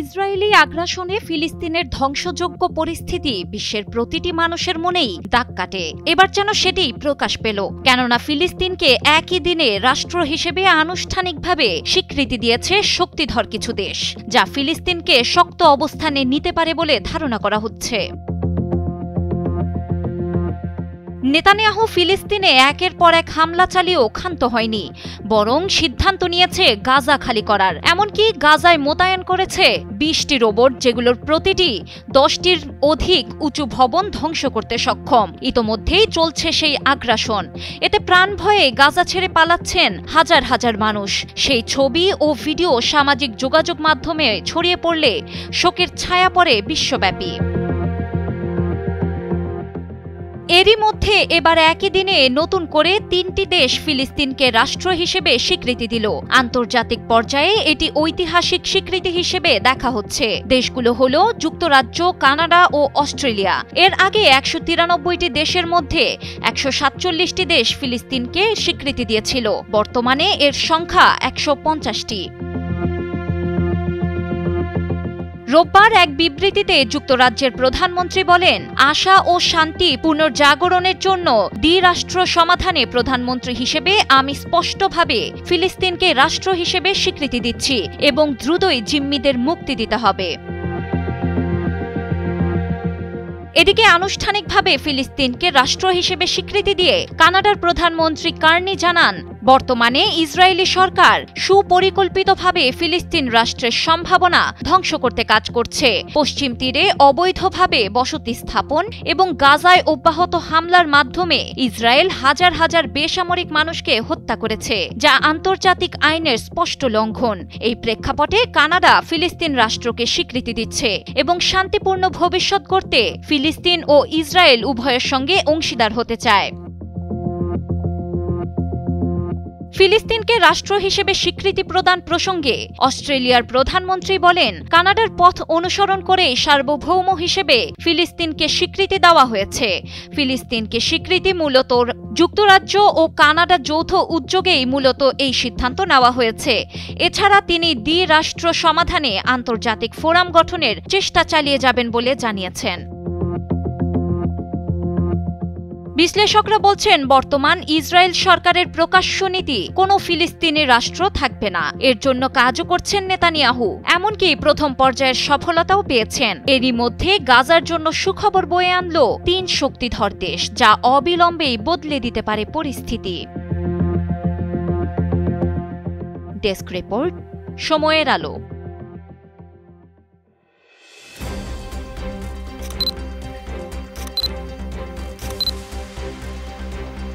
Israeli আগ্রাসনে ফিলিস্তিনের ধ্বংসযোগ্য পরিস্থিতি বিশ্বের প্রতিটি মানুষের মনেই দাগ কাটে। এবার যেন সেটাই প্রকাশ পেল, কেননা ফিলিস্তিনকে একই দিনে রাষ্ট্র হিসেবে আনুষ্ঠানিকভাবে স্বীকৃতি দিয়েছে শক্তিধর কিছু দেশ, যা ফিলিস্তিনকে শক্ত অবস্থানে নিতে পারে বলে ধারণা করা হচ্ছে। নেতানিয়াহু ফিলিস্তিনে একের পর এক হামলা চালিয়েও ক্ষান্ত হয়নি, বরং সিদ্ধান্ত নিয়েছে গাজা খালি করার। এমনকি গাজায় মোতায়েন করেছে 20টি রোবট, যেগুলোর প্রতিটি 10টির অধিক উঁচু ভবন ধ্বংস করতে সক্ষম। ইতোমধ্যেই চলছে সেই আগ্রাসন। এতে প্রাণ ভয়ে গাজা ছেড়ে পালাচ্ছেন হাজার হাজার মানুষ। সেই ছবি ও ভিডিও সামাজিক যোগাযোগ মাধ্যমে ছড়িয়ে পড়লে শোকের ছায়া পড়ে বিশ্বব্যাপী। এরই মধ্যে এবার একই দিনে নতুন করে 3টি দেশ ফিলিস্তিনকে রাষ্ট্র হিসেবে স্বীকৃতি দিল। আন্তর্জাতিক পর্যায়ে এটি ঐতিহাসিক স্বীকৃতি হিসেবে দেখা হচ্ছে। দেশগুলো হলো যুক্তরাজ্য, কানাডা ও অস্ট্রেলিয়া। এর আগে 193টি দেশের মধ্যে 147টি দেশ ফিলিস্তিনকে স্বীকৃতি দিয়েছিল। বর্তমানে এর সংখ্যা 150টি। রোববার এক বিবৃতিতে যুক্তরাজ্যের প্রধানমন্ত্রী বলেন, আশা ও শান্তি পুনর্জাগরণের জন্য দ্বিরাষ্ট্র সমাধানে প্রধানমন্ত্রী হিসেবে আমি স্পষ্টভাবে ফিলিস্তিনকে রাষ্ট্র হিসেবে স্বীকৃতি দিচ্ছি এবং দ্রুতই জিম্মিদের মুক্তি দিতে হবে। এদিকে আনুষ্ঠানিকভাবে ফিলিস্তিনকে রাষ্ট্র হিসেবে স্বীকৃতি দিয়ে কানাডার প্রধানমন্ত্রী কার্নি জানান, বর্তমানে ইসরায়েলি সরকার সুপরিকল্পিতভাবে ফিলিস্তিন রাষ্ট্রের সম্ভাবনা ধ্বংস করতে কাজ করছে। পশ্চিম তীরে অবৈধভাবে বসতি স্থাপন এবং গাজায় অব্যাহত হামলার মাধ্যমে ইসরায়েল হাজার হাজার বেসামরিক মানুষকে হত্যা করেছে, যা আন্তর্জাতিক আইনের স্পষ্ট লঙ্ঘন। এই প্রেক্ষাপটে কানাডা ফিলিস্তিন রাষ্ট্রকে স্বীকৃতি দিচ্ছে এবং শান্তিপূর্ণ ভবিষ্যৎ করতে ফিলিস্তিন ও ইসরায়েল উভয়ের সঙ্গে অংশীদার হতে চায়। ফিলিস্তিনকে রাষ্ট্র হিসেবে স্বীকৃতি প্রদান প্রসঙ্গে অস্ট্রেলিয়ার প্রধানমন্ত্রী বলেন, কানাডার পথ অনুসরণ করে সার্বভৌম হিসেবে ফিলিস্তিনকে স্বীকৃতি দেওয়া হয়েছে। ফিলিস্তিনকে স্বীকৃতি মূলত যুক্তরাজ্য ও কানাডা যৌথ উদ্যোগেই মূলত এই সিদ্ধান্ত নেওয়া হয়েছে। এছাড়া তিনি দ্বিরাষ্ট্র সমাধানে আন্তর্জাতিক ফোরাম গঠনের চেষ্টা চালিয়ে যাবেন বলে জানিয়েছেন। বিশ্লেষকরা বলছেন, বর্তমান ইসরায়েল সরকারের প্রকাশ্য নীতি কোনো ফিলিস্তিনি রাষ্ট্র থাকবে না। এর জন্য কাজও করছেন নেতানিয়াহু, এমনকি প্রথম পর্যায়ের সফলতাও পেয়েছেন। এরই মধ্যে গাজার জন্য সুখবর বয়ে আনল 3 শক্তিধর দেশ, যা অবিলম্বেই বদলে দিতে পারে পরিস্থিতি। ডেস্ক রিপোর্ট, সময়ের আলো।